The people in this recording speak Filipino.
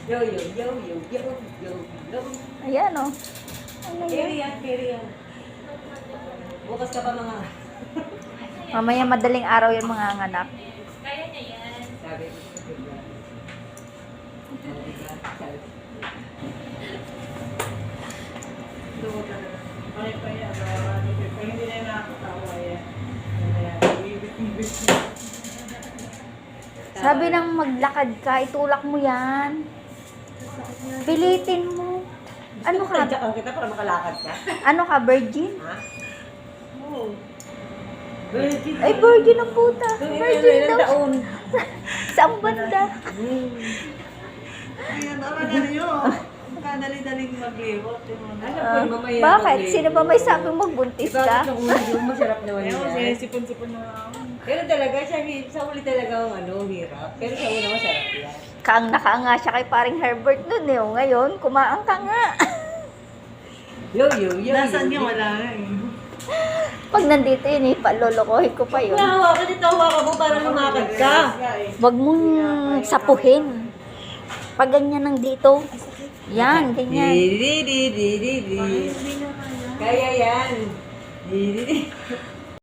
Yo, yo, yo, yo, yo, yo, yo. Ayan, oh. Ano Carry yan? yan, carry yan. Bukas ka pa mga... Mamaya madaling araw yung mga anak. Kaya niya yan. Sabi ko. Hindi na nakakatawa yan. Sabi nang maglakad ka, itulak mo yan. Pilitin mo. Ano ka? Tadyakan kita para makalakad ka. Ano ka, virgin? Ha? Oo. Virgin. Ay, virgin ang puta. Virgin Ilang daw. taon. Saan banda? Ayan, naman yun. Kadali-daling magliwat. Alam ko, mamaya. Bakit? Sino ba may sabing magbuntis Diba, ka? nung ulo, masarap naman Ayaw, yan. sinisipon-sipon na ako. Pero talaga, sa huli talaga ang hirap. Pero sa una masarap yan. Kaang nakaanga siya kay paring Herbert nun eh. O, ngayon, kumaang ka nga. Yo, yo, yo. Nasaan yo, niya? Wala nga eh. Pag nandito yun eh, palolokohin ko pa yun. Nahawakan ito, hawakan mo para lumakad ka. Huwag mong sapuhin. Pag ganyan nandito. Yan, ganyan. Di, di, di, di, di, di. Kaya yan. Di, di, di.